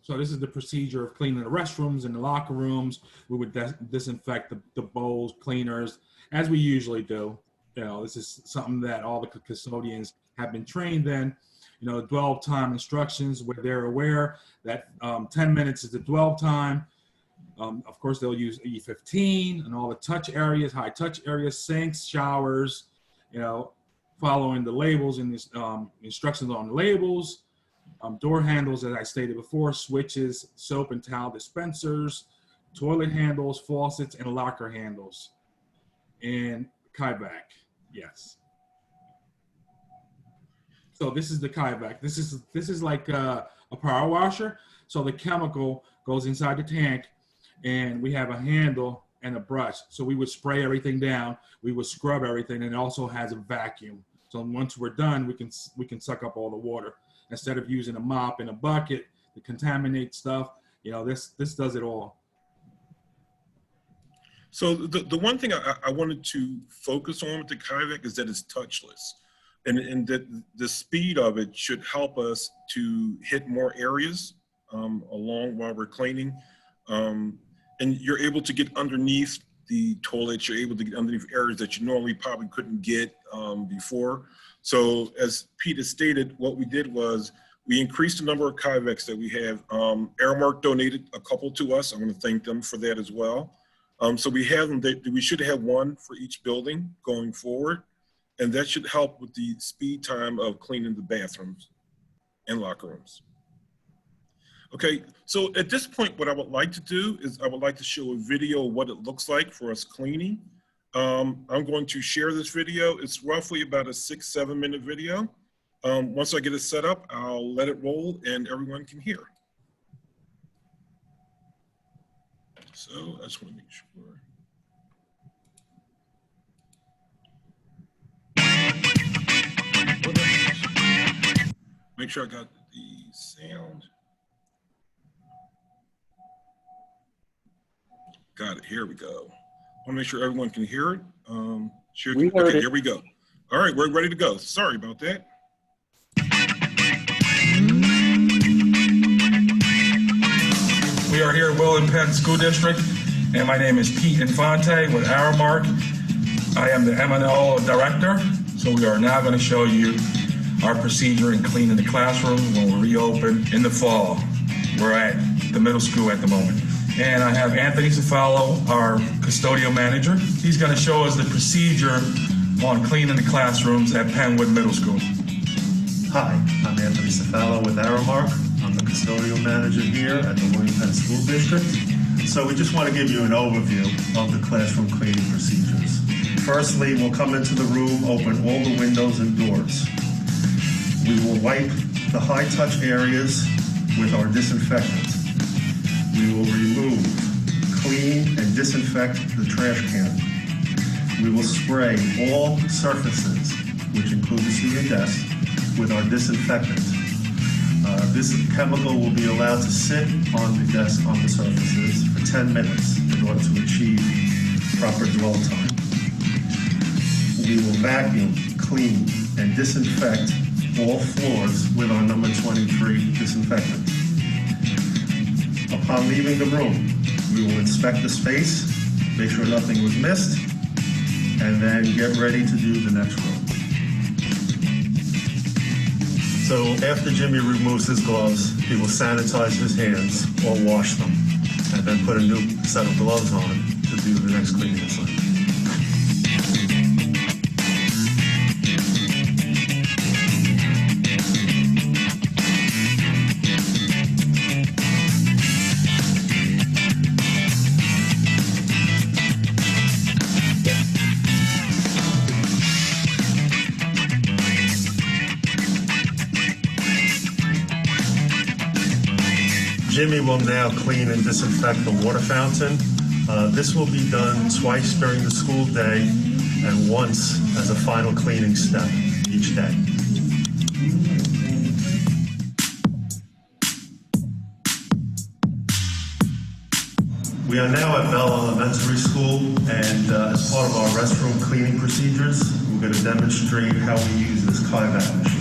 So this is the procedure of cleaning the restrooms and the locker rooms. We would disinfect the bowls, cleaners, as we usually do. You know, this is something that all the custodians have been trained in. You know, dwell time instructions, where they're aware that 10 minutes is the dwell time. Of course, they'll use E15 and all the touch areas, high touch areas, sinks, showers, you know, following the labels and these instructions on the labels. Door handles, as I stated before, switches, soap and towel dispensers, toilet handles, faucets, and locker handles. And Kyvac, yes. So this is the Kyvac. This is like a power washer. So the chemical goes inside the tank, and we have a handle and a brush. So we would spray everything down. We would scrub everything, and it also has a vacuum. So once we're done, we can suck up all the water instead of using a mop and a bucket to contaminate stuff. You know, this does it all.
So the one thing I wanted to focus on with the Kyvac is that it's touchless, and that the speed of it should help us to hit more areas along while we're cleaning. And you're able to get underneath the toilets, you're able to get underneath areas that you normally probably couldn't get before. So as Peter stated, what we did was we increased the number of Kyvacs that we have. Airmark donated a couple to us. I want to thank them for that as well. So we have them, we should have one for each building going forward. And that should help with the speed time of cleaning the bathrooms and locker rooms. Okay, so at this point, what I would like to do is I would like to show a video of what it looks like for us cleaning. I'm going to share this video. It's roughly about a 6-7 minute video. Once I get it set up, I'll let it roll and everyone can hear. So I just want to make sure. Make sure I got the sound. Got it. Here we go. I want to make sure everyone can hear it. Okay, here we go. All right, we're ready to go. Sorry about that.
We are here at Willow Penn School District, and my name is Pete Infante with Aramark. I am the M&O Director, so we are now going to show you our procedure in cleaning the classroom when we reopen in the fall. We're at the middle school at the moment. And I have Anthony Cefalo, our custodial manager. He's going to show us the procedure on cleaning the classrooms at Penwood Middle School.
Hi, I'm Anthony Cefalo with Aramark. I'm the custodial manager here at the William Penn School District. So we just want to give you an overview of the classroom cleaning procedures. Firstly, we'll come into the room, open all the windows and doors. We will wipe the high-touch areas with our disinfectant. We will remove, clean, and disinfect the trash can. We will spray all surfaces, which include the senior desk, with our disinfectant. This chemical will be allowed to sit on the desk on the surfaces for 10 minutes in order to achieve proper dwell time. We will vacuum, clean, and disinfect all floors with our number 23 disinfectant. Upon leaving the room, we will inspect the space, make sure nothing was missed, and then get ready to do the next room. So after Jimmy removes his gloves, he will sanitize his hands or wash them, and then put a new set of gloves on to do the next cleaning assignment. Jimmy will now clean and disinfect the water fountain. This will be done twice during the school day and once as a final cleaning step each day. We are now at Bell Elementary School, and as part of our restroom cleaning procedures, we're going to demonstrate how we use this Kaivac machine.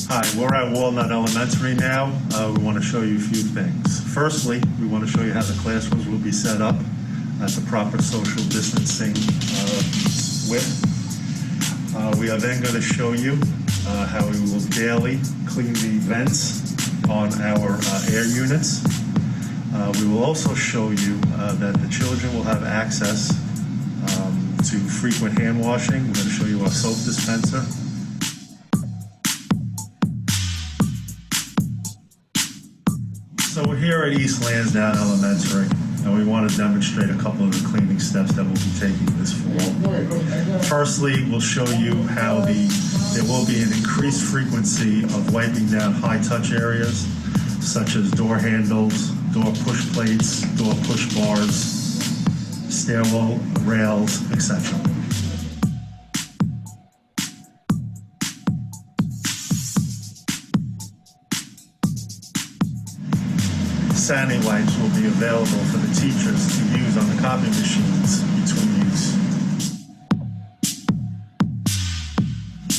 Hi, we're at Walnut Elementary now. We want to show you a few things. Firstly, we want to show you how the classrooms will be set up at the proper social distancing width. We are then going to show you how we will daily clean the vents on our air units. We will also show you that the children will have access to frequent hand washing. We're going to show you our soap dispenser. So we're here at East Lansdowne Elementary, and we want to demonstrate a couple of the cleaning steps that we'll be taking this fall. Firstly, we'll show you how there will be an increased frequency of wiping down high-touch areas, such as door handles, door push plates, door push bars, stairwell rails, etc. Sani wipes will be available for the teachers to use on the copy machines between use.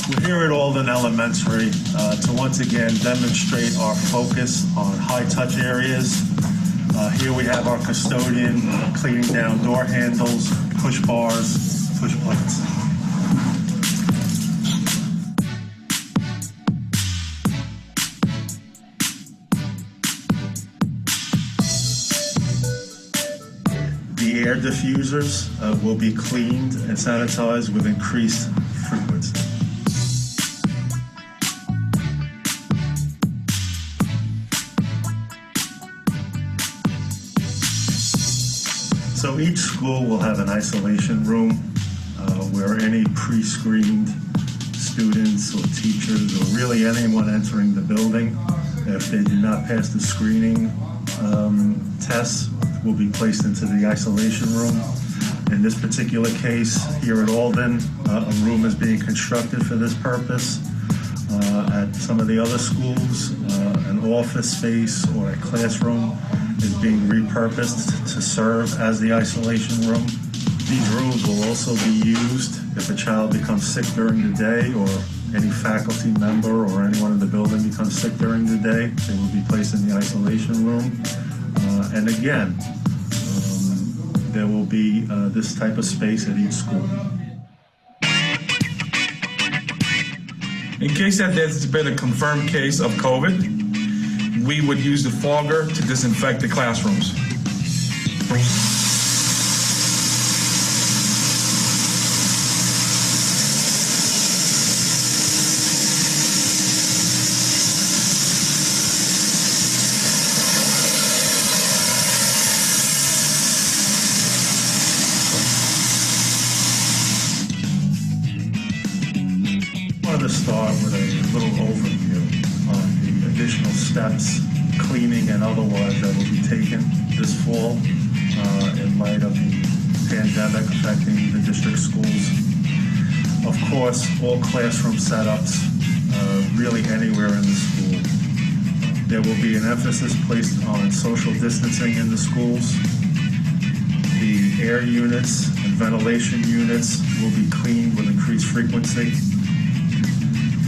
We're here at Alden Elementary to once again demonstrate our focus on high-touch areas. Here we have our custodian cleaning down door handles, push bars, push plates. The air diffusers will be cleaned and sanitized with increased frequency. So each school will have an isolation room where any pre-screened students or teachers or really anyone entering the building, if they do not pass the screening tests, will be placed into the isolation room. In this particular case, here at Alden, a room is being constructed for this purpose. At some of the other schools, an office space or a classroom is being repurposed to serve as the isolation room. These rooms will also be used if a child becomes sick during the day or any faculty member or anyone in the building becomes sick during the day. They will be placed in the isolation room. And again, there will be this type of space at each school.
In case that there's been a confirmed case of COVID, we would use the fogger to disinfect the classrooms.
Start with a little overview on the additional steps, cleaning and otherwise, that will be taken this fall in light of the pandemic affecting the district schools. Of course, all classroom setups, really anywhere in the school. There will be an emphasis placed on social distancing in the schools. The air units and ventilation units will be cleaned with increased frequency.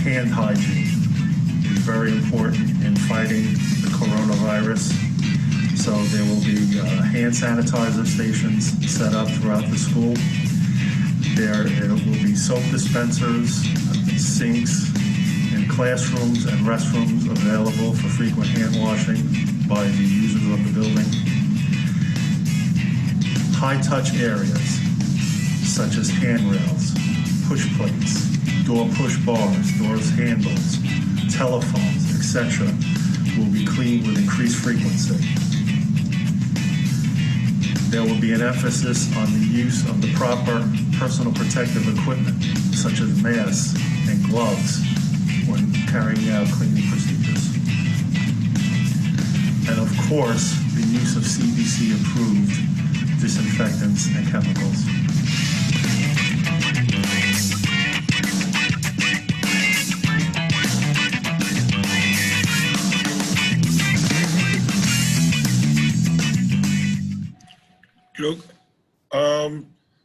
Hand hygiene is very important in fighting the coronavirus. So there will be hand sanitizer stations set up throughout the school. There will be soap dispensers, sinks in classrooms and restrooms available for frequent hand washing by the users of the building. High-touch areas such as handrails, push plates, door push bars, doors handles, telephones, etc. will be cleaned with increased frequency. There will be an emphasis on the use of the proper personal protective equipment, such as masks and gloves, when carrying out cleaning procedures. And of course, the use of CDC-approved disinfectants and chemicals.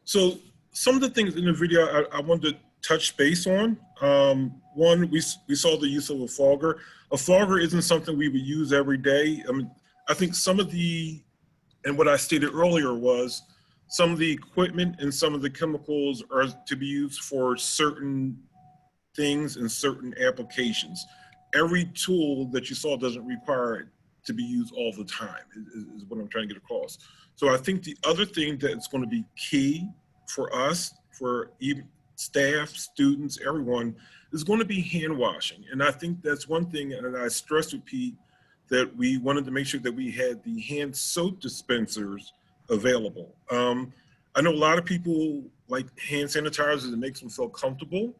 So some of the things in the video I wanted to touch base on. One, we saw the use of a fogger. A fogger isn't something we would use every day. I mean, I think some of the, and what I stated earlier was, some of the equipment and some of the chemicals are to be used for certain things and certain applications. Every tool that you saw doesn't require it to be used all the time, is what I'm trying to get across. So I think the other thing that's going to be key for us, for even staff, students, everyone, is going to be hand washing. And I think that's one thing, and I stressed with Pete, that we wanted to make sure that we had the hand soap dispensers available. I know a lot of people like hand sanitizers, it makes them feel comfortable,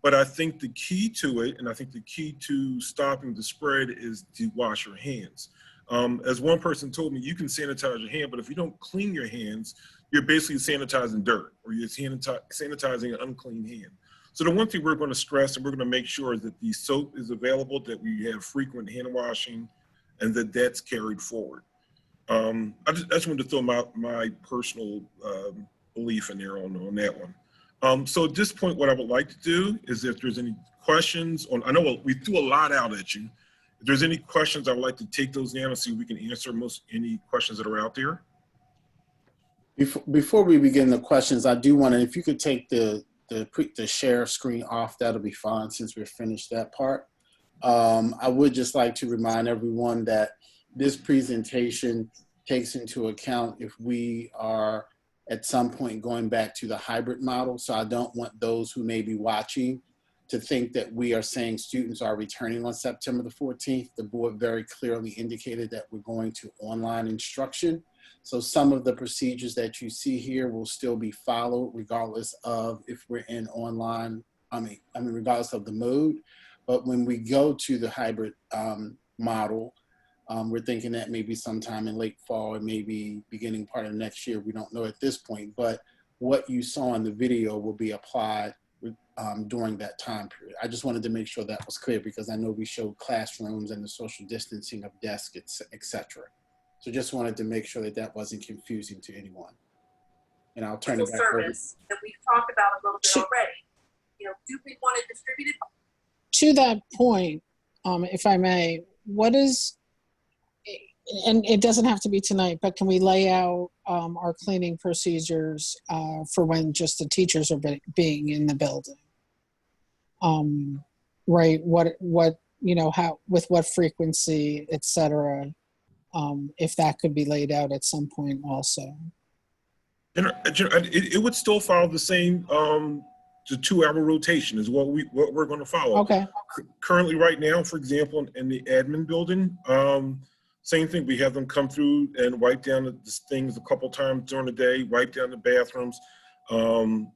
but I think the key to it, and I think the key to stopping the spread, is to wash your hands. As one person told me, you can sanitize your hand, but if you don't clean your hands, you're basically sanitizing dirt, or you're sanitizing an unclean hand. So the one thing we're going to stress, and we're going to make sure, is that the soap is available, that we have frequent hand washing, and that that's carried forward. I just wanted to throw my personal belief in there on that one. So at this point, what I would like to do is, if there's any questions on, I know we threw a lot out at you, If there's any questions, I would like to take those now and see if we can answer any questions that are out there.
Before we begin the questions, I do want to, if you could take the share screen off, that'll be fine since we're finished that part. I would just like to remind everyone that this presentation takes into account if we are at some point going back to the hybrid model. So I don't want those who may be watching to think that we are saying students are returning on September the 14th. The board very clearly indicated that we're going to online instruction. So some of the procedures that you see here will still be followed regardless of if we're in online, regardless of the mode. But when we go to the hybrid model, we're thinking that maybe sometime in late fall or maybe beginning part of next year. We don't know at this point, but what you saw in the video will be applied during that time period. I just wanted to make sure that was clear because I know we showed classrooms and the social distancing of desks, et cetera. So just wanted to make sure that that wasn't confusing to anyone. And I'll turn it back over.
Service that we've talked about a little bit already. You know, do we want it distributed?
To that point, if I may, what is, and it doesn't have to be tonight, but can we lay out our cleaning procedures for when just the teachers are being in the building? Right, what, you know, how, with what frequency, et cetera, if that could be laid out at some point also.
It would still follow the same, the 2-hour rotation is what we're going to follow.
Okay.
Currently, right now, for example, in the admin building, same thing. We have them come through and wipe down the things a couple times during the day, wipe down the bathrooms,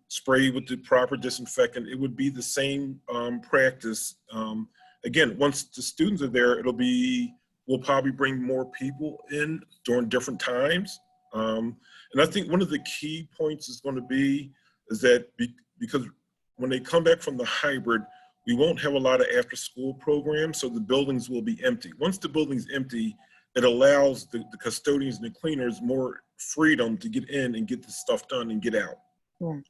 spray with the proper disinfectant. It would be the same practice. Again, once the students are there, we'll probably bring more people in during different times. And I think one of the key points is going to be is that because when they come back from the hybrid, we won't have a lot of after school programs, so the buildings will be empty. Once the building's empty, it allows the custodians and the cleaners more freedom to get in and get the stuff done and get out.
Right.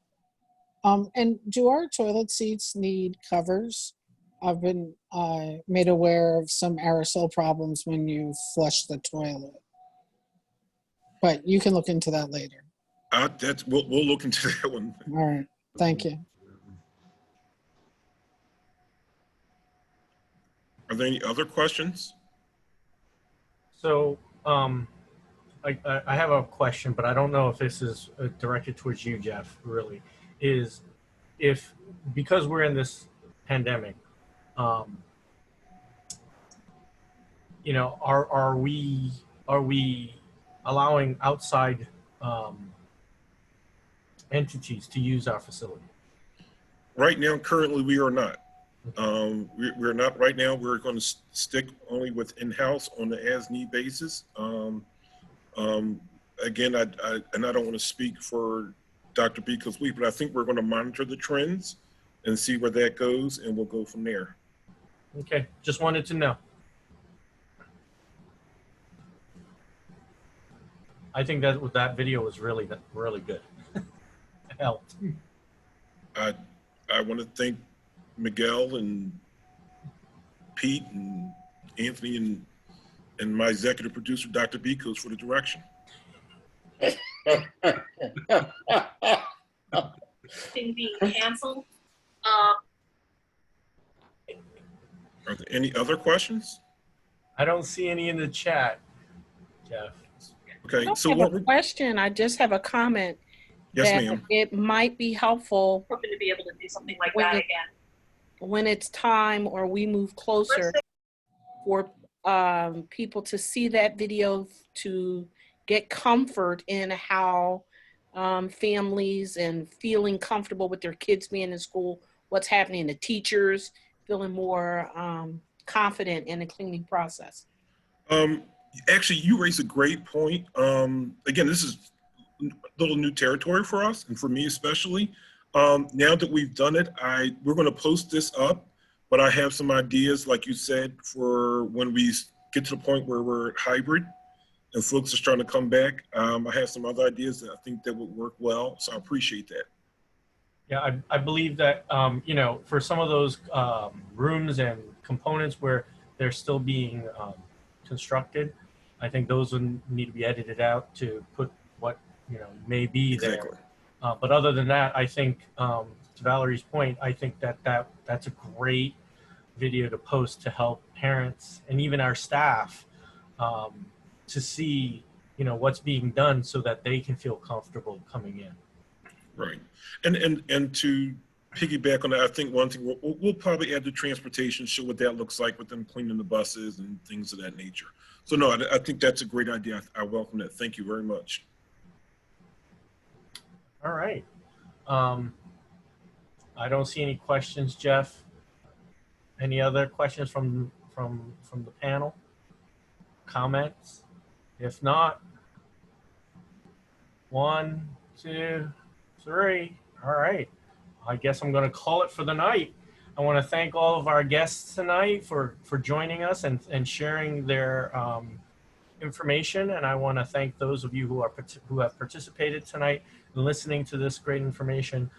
And do our toilet seats need covers? I've been made aware of some aerosol problems when you flush the toilet. But you can look into that later.
We'll look into that one.
All right. Thank you.
Are there any other questions?
So I have a question, but I don't know if this is directed towards you, Jeff, really. Is if, because we're in this pandemic, you know, are we allowing outside entities to use our facility?
Right now, currently, we are not. We're not right now. We're going to stick only with in-house on the as-need basis. Again, I don't want to speak for Dr. Beaco's week, but I think we're going to monitor the trends and see where that goes, and we'll go from there.
Okay, just wanted to know. I think that video was really good. It helped.
I want to thank Miguel and Pete and Anthony and my executive producer, Dr. Beacos, for the direction.
Thing being canceled.
Are there any other questions?
I don't see any in the chat, Jeff.
Okay, so
I have a question. I just have a comment.
Yes,
that
ma'am.
it might be helpful
Hoping to be able to do something like that again.
when it's time or we move closer for people to see that video, to get comfort in how families and feeling comfortable with their kids being in school, what's happening, the teachers feeling more confident in the cleaning process.
Actually, you raised a great point. Again, this is a little new territory for us, and for me especially. Now that we've done it, we're going to post this up, but I have some ideas, like you said, for when we get to the point where we're hybrid and folks are starting to come back. I have some other ideas that I think that would work well, so I appreciate that.
Yeah, I believe that, you know, for some of those rooms and components where they're still being constructed. I think those would need to be edited out to put what may be there.
Exactly.
But other than that, I think to Valerie's point, I think that's a great video to post to help parents and even our staff to see what's being done so that they can feel comfortable coming in.
Right. And to piggyback on that, I think one thing we'll probably add the transportation, show what that looks like with them cleaning the buses and things of that nature. So no, I think that's a great idea. I welcome that. Thank you very much.
All right. I don't see any questions, Jeff. Any other questions from the panel? Comments? If not, 1, 2, 3. All right. I guess I'm going to call it for the night. I want to thank all of our guests tonight for joining us and sharing their information. And I want to thank those of you who have participated tonight and listening to this great information.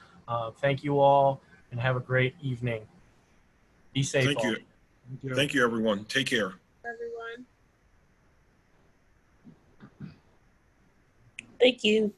Thank you all and have a great evening. Be safe.
Thank you. Thank you, everyone. Take care.
Everyone. Thank you.